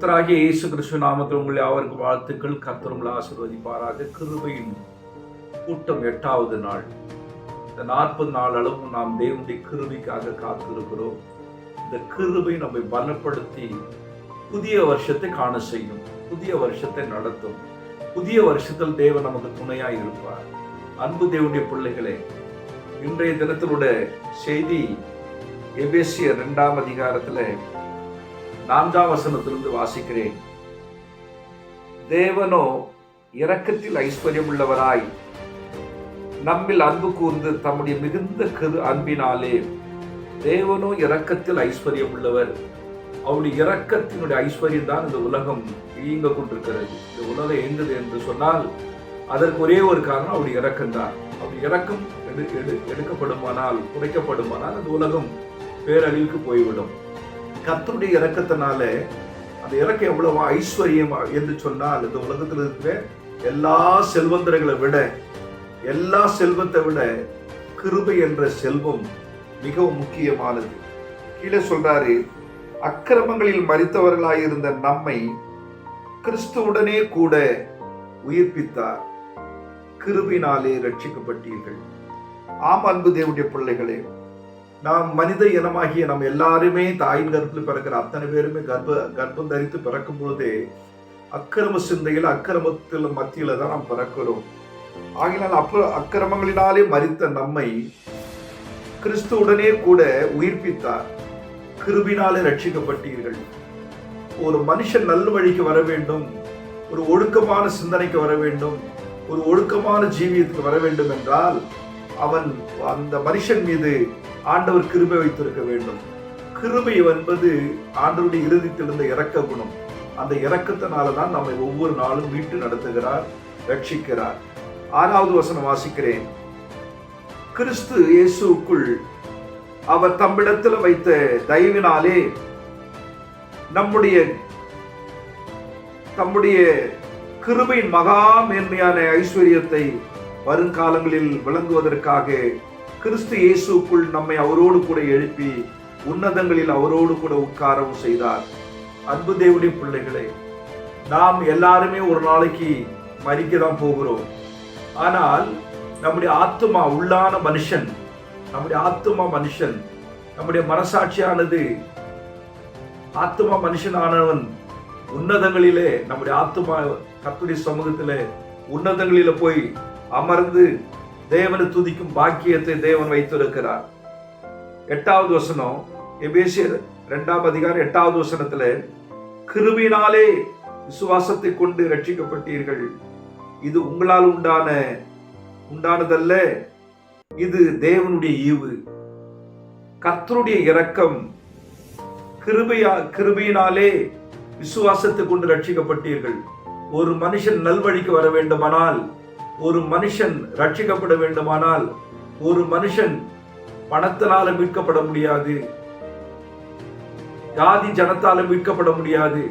கர்த்தராகிய இயேசு கிறிஸ்து நாமத்தில் உங்களை அவருக்கு வாழ்த்துக்கள். கர்த்தர் உங்களை ஆசீர்வதிப்பாராக. கிருபையின் கூட்டம் 8வது நாள். இந்த 40 நாள் அளவு நாம் தேவனுடைய கிருபைக்காக காத்திருக்கிறோம். இந்த கிருபை நம்மை பலப்படுத்தி புதிய வருஷத்தை காண செய்யும், புதிய வருஷத்தை நடத்தும். புதிய வருஷத்தில் தேவன் நமக்கு துணையாய் இருப்பார். அன்பு தேவனுடைய பிள்ளைகளே, இன்றைய தினத்தினுடைய செய்தி எபேசியர் 2ஆம் அதிகாரத்தில் 4ஆம் வசனத்திலிருந்து வாசிக்கிறேன். தேவனோ இரக்கத்தில் ஐஸ்வர்யம் உள்ளவராய் நம்மில் அன்பு கூர்ந்து தம்முடைய மிகுந்த அன்பினாலே, தேவனோ இரக்கத்தில் ஐஸ்வர்யம் உள்ளவர். அவருடைய இரக்கத்தினுடைய ஐஸ்வர்யம் தான் இந்த உலகம் இயங்க கொண்டிருக்கிறது. இந்த உலகம் இயங்குது என்று சொன்னால் அதற்கு ஒரே ஒரு காரணம் அவருடைய இரக்கம் தான். அவருடைய இரக்கம் எடுக்கப்படுமானால், குறைக்கப்படுமானால் அந்த உலகம் பேரழிவுக்கு போய்விடும். கர்த்தருடைய இரக்கத்தினால அந்த இரக்கம் எவ்வளவு ஐஸ்வர்யம் என்று சொன்னால், இந்த உலகத்தில் இருக்கிற எல்லா செல்வந்தர்களை விட, எல்லா செல்வத்தை விட கிருபை என்ற செல்வம் மிகவும் முக்கியமானது. கீழே சொல்றாரு, அக்கிரமங்களில் மரித்தவர்களாயிருந்த நம்மை கிறிஸ்துவுடனே கூட உயிர்ப்பித்தார், கிருபையினாலே ரட்சிக்கப்பட்டீர்கள். ஆம் அன்பு தேவனுடைய பிள்ளைகளே, நாம் மனித இனமாகிய நம்ம எல்லாருமே தாயின் கர்ப்பத்தில் பிறக்கிற அத்தனை பேருமே கர்ப்பம் தரித்து பிறக்கும் பொழுதே அக்கிரம சிந்தையில், அக்கிரமத்தில் மத்தியில தான் நாம் பிறக்கிறோம். ஆகினால் அக்கிரமங்களினாலே மரித்த நம்மை கிறிஸ்துவுடனே கூட உயிர்ப்பித்தார், கிருபையினாலே ரட்சிக்கப்பட்டீர்கள். ஒரு மனுஷன் நல்ல வழிக்கு வர வேண்டும், ஒரு ஒழுக்கமான சிந்தனைக்கு வர வேண்டும், ஒரு ஒழுக்கமான ஜீவியத்துக்கு வர வேண்டும் என்றால் அவன் அந்த மனுஷன் மீது ஆண்டவர் கிருபை வைத்திருக்க வேண்டும். கிருபை என்பது ஆண்டவருடைய இருதயத்திலிருந்த இரக்க குணம். அந்த இரக்கத்தினாலதான் நம்மை ஒவ்வொரு நாளும் மீட்டு நடத்துகிறார், ரட்சிக்கிறார். 6வது வசனம் வாசிக்கிறேன். கிறிஸ்து இயேசுக்குள் அவர் தம்மிடத்தில் வைத்த தயவினாலே தம்முடைய கிருபையின் மகா மேன்மையான ஐஸ்வர்யத்தை வருங்காலங்களில் விளங்குவதற்காக கிறிஸ்து இயேசுக்குள் நம்மை அவரோடு கூட எழுப்பி உன்னதங்களில் அவரோடு கூட உட்காரவும் செய்தார். அன்பு தேவனுடைய பிள்ளைகளே, நாம் எல்லாருமே ஒரு நாளைக்கு மரிக்க தான் போகிறோம். ஆனால் நம்முடைய ஆத்துமா, உள்ளான மனுஷன், நம்முடைய ஆத்துமா மனுஷன், நம்முடைய மனசாட்சியானது, ஆத்துமா மனுஷனானவன் உன்னதங்களிலே, நம்முடைய ஆத்துமா கர்த்தருடைய சமூகத்திலே உன்னதங்களில போய் அமர்ந்து தேவனை துதிக்கும் பாக்கியத்தை தேவன் வைத்திருக்கிறார். 8வது வசனம், எபேசியர் 2ஆம் அதிகாரம் 8வது வசனத்துல, கிருபையினாலே விசுவாசத்தை கொண்டு ரட்சிக்கப்பட்டீர்கள், இது உங்களால் உண்டானதல்ல, இது தேவனுடைய ஈவு. கர்த்தருடைய இரக்கம். கிருபையினாலே விசுவாசத்தை கொண்டு ரட்சிக்கப்பட்டீர்கள். ஒரு மனுஷன் நல்வழிக்கு வர வேண்டுமானால், ஒரு மனுஷன் ரட்சிக்கப்பட வேண்டுமானால், ஒரு மனுஷன் பணத்தினால மீட்கப்பட முடியாது, ஜாதி ஜனத்தால மீட்கப்பட முடியாது.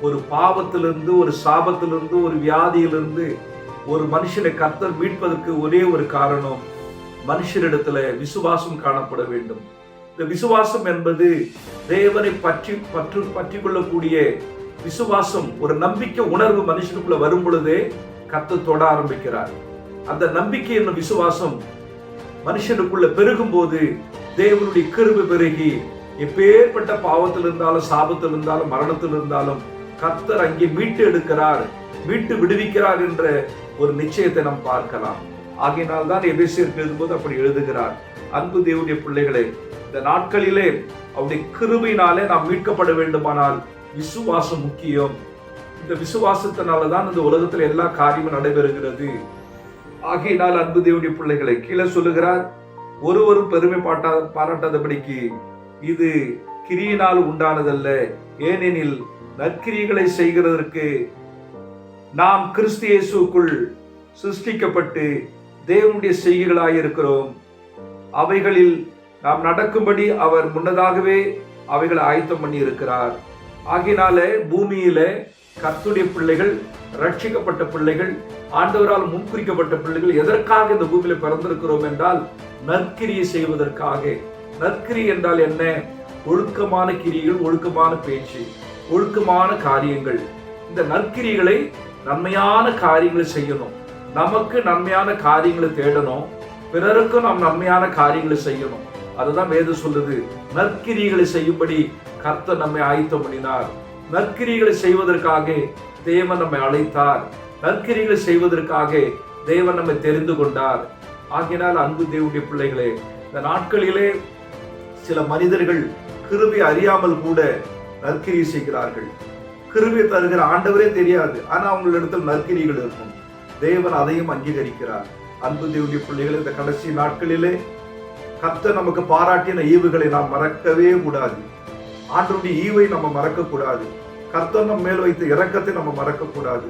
ஒரு பாவத்திலிருந்து, ஒரு சாபத்திலிருந்து, ஒரு வியாதியிலிருந்து ஒரு மனுஷனை கர்த்தர் மீட்பதற்கு ஒரே ஒரு காரணம், மனுஷரிடத்துல விசுவாசம் காணப்பட வேண்டும். இந்த விசுவாசம் என்பது தேவனை பற்றி கொள்ளக்கூடிய விசுவாசம். ஒரு நம்பிக்கை உணர்வு மனுஷனுக்குள்ள வரும் பொழுதே கர்த்தர் தொட ஆரம்பிக்கிறார். அந்த நம்பிக்கை என்னும் விசுவாசம் மனுஷனுக்குள்ள பெருகும் போது தேவனுடைய கிருபை பெருகி எப்பேற்பட்ட பாவத்தில் இருந்தாலும், சாபத்தில் இருந்தாலும், மரணத்தில் இருந்தாலும் கர்த்தர் அங்கே மீட்டு எடுக்கிறார், மீட்டு விடுவிக்கிறார் என்ற ஒரு நிச்சயத்தை நாம் பார்க்கலாம். ஆகையினால் தான் எபேசியருக்கு எழுதும்போது அப்படி எழுதுகிறார். அன்பு தேவனுடைய பிள்ளைகளே, இந்த நாட்களிலே அவருடைய கிருபையினாலே நாம் மீட்கப்பட வேண்டுமானால் விசுவாசம் முக்கியம். இந்த விசுவாசத்தினாலதான் இந்த உலகத்தில் எல்லா காரியமும் நடைபெறுகிறது. ஆகையினால் அன்பு தேவனுடைய பிள்ளைகளை, கீழே சொல்லுகிறார், ஒருவரும் பெருமை பாராட்டாதபடிக்கு இது கிரியினால் உண்டானதல்ல, ஏனெனில் நற்கிரிகளை செய்கிறதற்கு நாம் கிறிஸ்து இயேசுக்குள் சிருஷ்டிக்கப்பட்டு தேவனுடைய செய்கைகளாயிருக்கிறோம். அவைகளில் நாம் நடக்கும்படி அவர் முன்னதாகவே அவைகளை ஆயத்தம் பண்ணி இருக்கிறார். ஆகினால பூமியில கர்த்தருடைய பிள்ளைகள், ரட்சிக்கப்பட்ட பிள்ளைகள், ஆண்டவரால் முன்குறிக்கப்பட்ட பிள்ளைகள் எதற்காக இந்த பூமியில பிறந்திருக்கிறோம் என்றால் நற்கிரியை செய்வதற்காக. நற்கிரி என்றால் என்ன? ஒழுக்கமான கிரிகள், ஒழுக்கமான பேச்சு. ஒழுக்கமான காரியங்கள். இந்த நற்கிரிகளை நன்மையான காரியங்களை செய்யணும். நமக்கு நன்மையான காரியங்களை தேடணும், பிறருக்கும் நாம் நன்மையான காரியங்களை செய்யணும். அதுதான் வேதம் சொல்லுது. நற்கிரிகளை செய்யும்படி கர்த்தர் நம்மை ஆயத்தம் பண்ணினார். நற்கிரிகளை செய்வதற்காக தேவன் நம்மை அழைத்தார். நற்கிரிகளை செய்வதற்காக தேவன் நம்மை தெரிந்து கொண்டார். ஆகினால் அன்பு தேவனுடைய பிள்ளைகளே, இந்த நாட்களிலே சில மனிதர்கள் கிருபை அறியாமல் கூட நற்கிரியை செய்கிறார்கள். கிருபை தருகிற ஆண்டவரே தெரியாது, ஆனா அவங்களிடத்தில் நற்கிரிகள் இருக்கும். தேவன் அதையும் அங்கீகரிக்கிறார். அன்பு தேவனுடைய பிள்ளைகளே, இந்த கடைசி நாட்களிலே கர்த்தர் நமக்கு பாராட்டின ஈவுகளை நாம் மறக்கவே கூடாது. ஆண்டவருடைய ஈவை நம்ம மறக்க கூடாது. கர்த்தர் நம்ம மேல் வைத்த இரக்கத்தை நம்ம மறக்க கூடாது.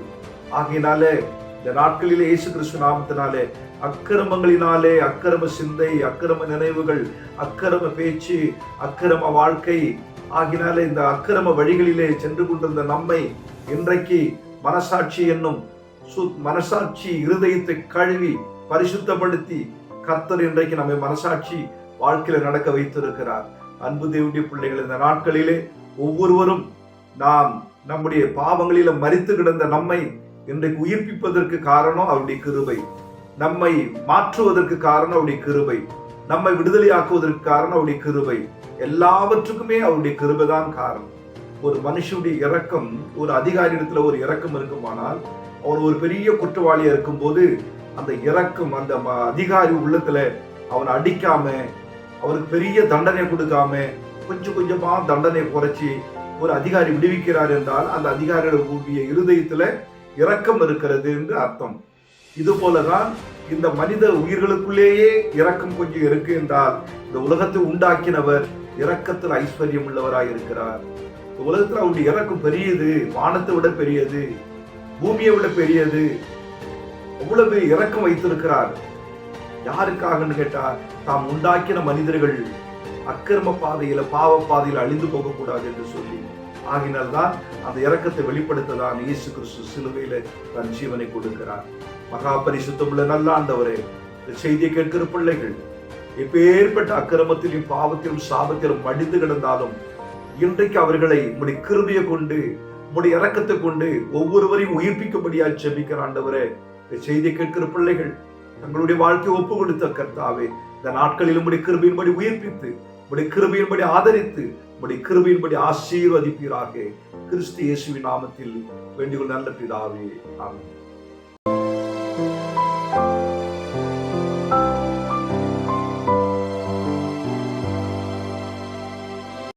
ஆகையினாலே இந்த நாட்களிலே இயேசு கிறிஸ்து நாமத்தினாலே அக்கிரமங்களினாலே அக்கிரம சிந்தை, அக்கிரம நினைவுகள், அக்கிரம பேச்சு, அக்கிரம வாழ்க்கை ஆகினாலே இந்த அக்கிரம வழிகளிலே சென்று கொண்டிருந்த நம்மை இன்றைக்கு மனசாட்சி என்னும் மனசாட்சி இருதயத்தை கழுவி பரிசுத்தப்படுத்தி கர்த்தர் இன்றைக்கு நம்மை மனசாட்சி வாழ்க்கையில நடக்க வைத்திருக்கிறார். அன்பு தேவனுடைய பிள்ளைகள், இந்த நாட்களிலே ஒவ்வொருவரும் நாம் நம்முடைய பாவங்களில மரித்து கிடந்த நம்மை இன்றைக்கு உயிர்ப்பிப்பதற்கு காரணம் அவருடைய கிருபை. நம்மை மாற்றுவதற்கு காரணம் அவருடைய கிருபை. நம்மை விடுதலையாக்குவதற்கு காரணம் அவருடைய கிருபை. எல்லாவற்றுக்குமே அவருடைய கிருபை தான் காரணம். ஒரு மனுஷனுடைய இரக்கம், ஒரு அதிகாரியிடத்துல ஒரு இரக்கம் இருக்குமானால், அவன் ஒரு பெரிய குற்றவாளியா இருக்கும் போது அந்த இரக்கம் அந்த அதிகாரி உள்ளத்துல அவனை அடிக்காம, அவருக்கு பெரிய தண்டனை கொடுக்காம, கொஞ்சம் கொஞ்சமா தண்டனை குறைச்சி ஒரு அதிகாரி விடுவிக்கிறார் என்றால் அந்த அதிகாரியுடைய இருதயத்துல இரக்கம் இருக்கிறது என்று அர்த்தம். இது போலதான் இந்த மனித உயிர்களுக்குள்ளேயே இரக்கம் கொஞ்சம் இருக்கு என்றால் இந்த உலகத்தை உண்டாக்கினவர் இரக்கத்தில் ஐஸ்வர்யம் உள்ளவராய் இருக்கிறார். இந்த உலகத்துல அவருடைய இரக்கம் பெரியது, வானத்தை விட பெரியது, பூமியை விட பெரியது. அவ்வளவு இரக்கம் வைத்திருக்கிறார். யாருக்காகன்னு கேட்டா, தாம் உண்டாக்கின மனிதர்கள் அக்கிரம பாதையில பாவ பாதையில அழிந்து போகக்கூடாது என்று சொல்லி, ஆகினால்தான் அந்த இரக்கத்தை வெளிப்படுத்ததான் இயேசு கிறிஸ்து சிலுவையில தன் ஜீவனை கொடுக்கிறார். மகா பரிசுத்தமுள்ள நல்ல ஆண்டவரே, இந்த செய்தியை கேட்கிற பிள்ளைகள் எப்பேற்பட்ட அக்கிரமத்திலும் பாவத்திலும் சாபத்திலும் மடிந்து கிடந்தாலும் இன்றைக்கு அவர்களை உம்முடைய கிருபையை கொண்டு, உம்முடைய இரக்கத்தை கொண்டு ஒவ்வொருவரையும் உயிர்ப்பிக்கும்படியா ஜெபிக்கிற ஆண்டவரே, இந்த செய்தியை கேட்கிற பிள்ளைகள் தங்களுடைய வாழ்க்கையை ஒப்பு கொடுத்த கர்த்தாவே, இந்த நாட்களில் உம்முடைய கிருபையின்படி உயிர்ப்பித்து, உம்முடைய கிருபையின்படி ஆதரித்து, உம்முடைய கிருபையின்படி ஆசீர்வதிப்பீராக. கிறிஸ்து இயேசுவின் நாமத்தில் வேண்டிய நல்ல பிதாவே, ஆமென்.